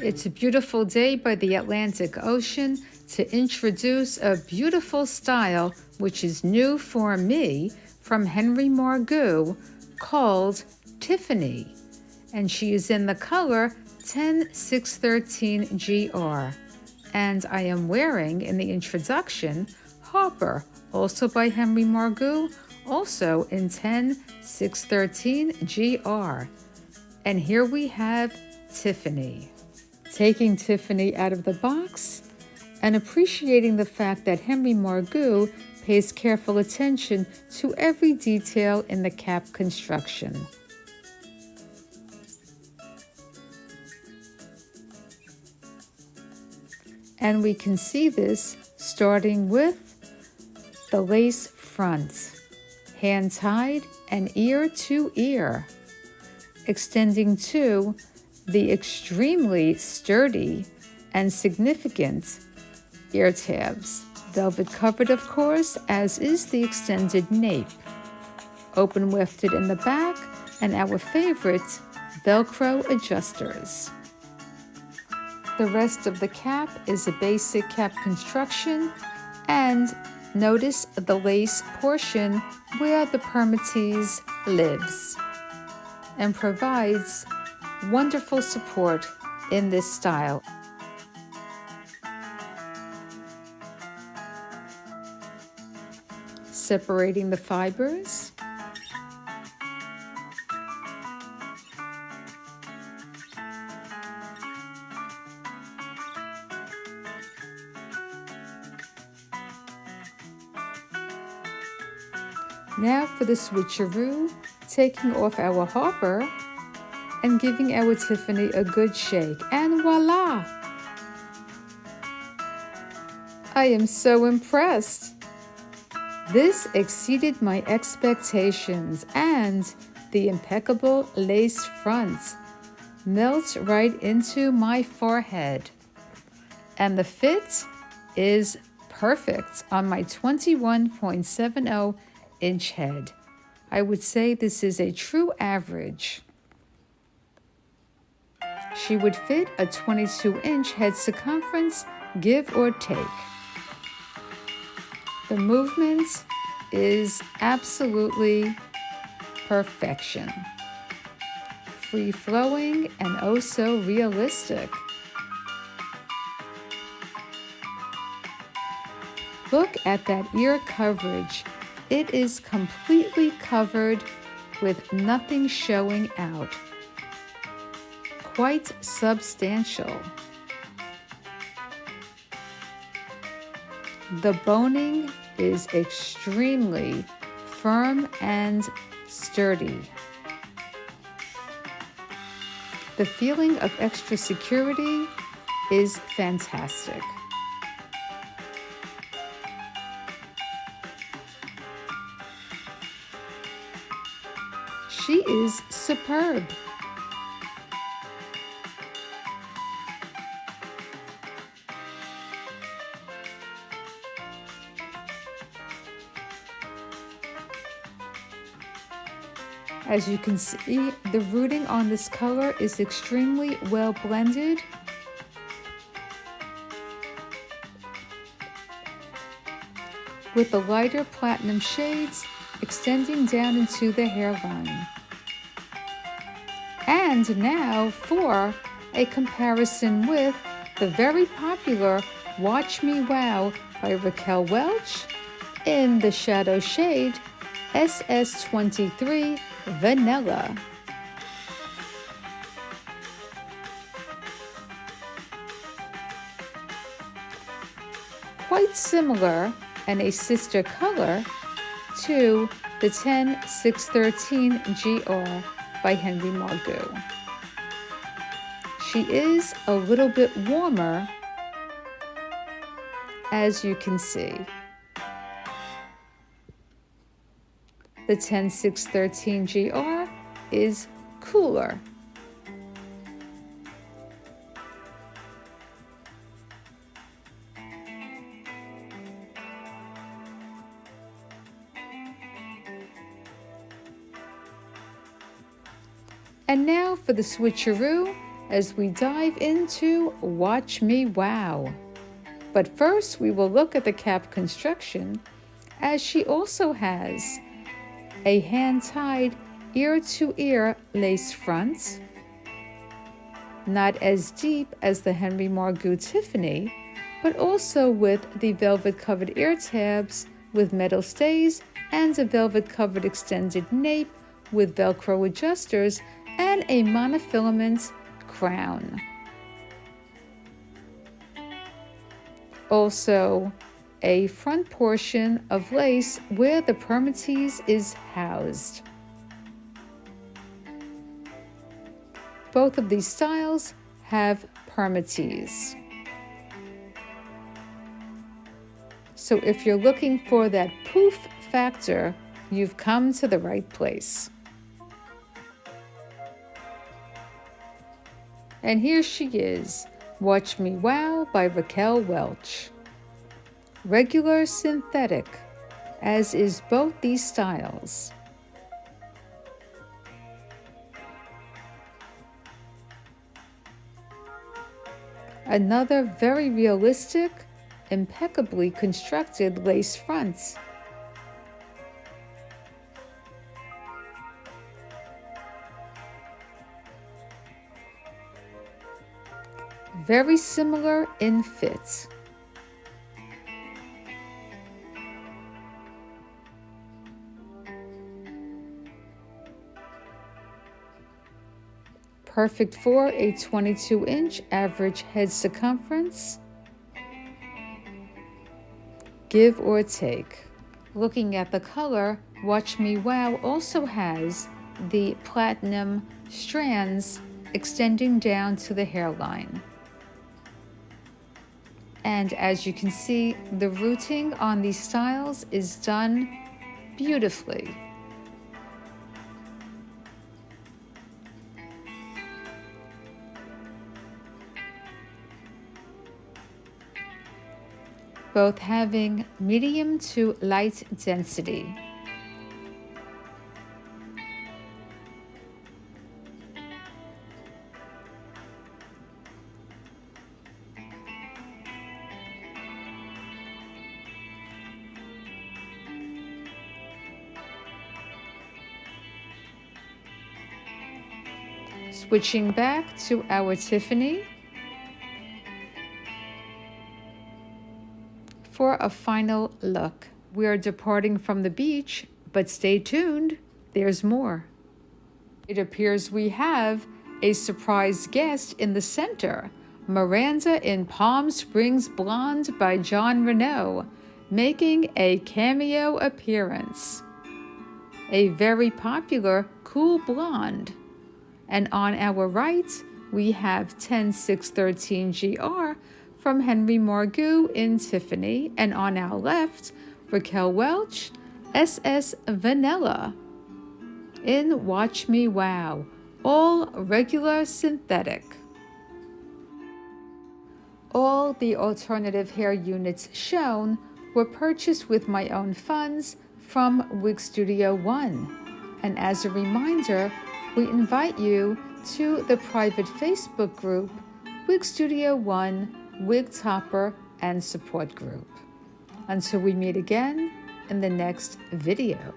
It's a beautiful day by the Atlantic Ocean to introduce a beautiful style which is new for me from Henry Margu called Tiffany, and she is in the color 10613 GR, and I am wearing in the introduction Harper, also by Henry Margu, also in 10613 GR. And here we have Tiffany. Taking Tiffany out of the box and appreciating the fact that Henry Margu pays careful attention to every detail in the cap construction. And we can see this starting with the lace front, hand-tied and ear to ear, extending to the extremely sturdy and significant ear tabs, velvet covered of course, as is the extended nape, open wefted in the back, and our favorite Velcro adjusters. The rest of the cap is a basic cap construction, and notice the lace portion where the permatease lives and provides wonderful support in this style. Separating the fibers. Now for the switcheroo, taking off our Harper and giving our Tiffany a good shake, and voila! I am so impressed. This exceeded my expectations, and the impeccable lace front melts right into my forehead. And the fit is perfect on my 21.70 inch head. I would say this is a true average. She would fit a 22-inch head circumference, give or take. The movement is absolutely perfection. Free-flowing and oh so realistic. Look at that ear coverage. It is completely covered with nothing showing out. Quite substantial. The boning is extremely firm and sturdy. The feeling of extra security is fantastic. She is superb. As you can see, the rooting on this color is extremely well blended. With the lighter platinum shades extending down into the hairline. And now for a comparison with the very popular Watch Me Wow by Raquel Welch in the shadow shade SS23 Vanilla. Quite similar and a sister color to the 10613 GR by Henry Margu. She is a little bit warmer, as you can see. The 10613 GR is cooler. And now for the switcheroo, as we dive into Watch Me Wow. But first, we will look at the cap construction, as she also has a hand-tied ear-to-ear lace front, not as deep as the Henry Margu Tiffany, but also with the velvet-covered ear tabs with metal stays and a velvet-covered extended nape with Velcro adjusters and a monofilament crown. Also, a front portion of lace where the permatease is housed. Both of these styles have permatease. So if you're looking for that poof factor, you've come to the right place. And here she is, Watch Me Wow by Raquel Welch. Regular synthetic, as is both these styles. Another very realistic, impeccably constructed lace front. Very similar in fit. Perfect for a 22-inch average head circumference. Give or take. Looking at the color, Watch Me Wow also has the platinum strands extending down to the hairline. And as you can see, the rooting on these styles is done beautifully. Both having medium to light density. Switching back to our Tiffany for a final look. We are departing from the beach, but stay tuned, there's more. It appears we have a surprise guest in the center, Miranda in Palm Springs Blonde by John Renault, making a cameo appearance. A very popular cool blonde. And on our right, we have 10613 GR from Henry Margu in Tiffany, and on our left, Raquel Welch, SS Vanilla in Watch Me Wow, all regular synthetic. All the alternative hair units shown were purchased with my own funds from Wig Studio 1. And as a reminder, we invite you to the private Facebook group, Wig Studio 1, Wig Topper and Support Group. Until we meet again in the next video.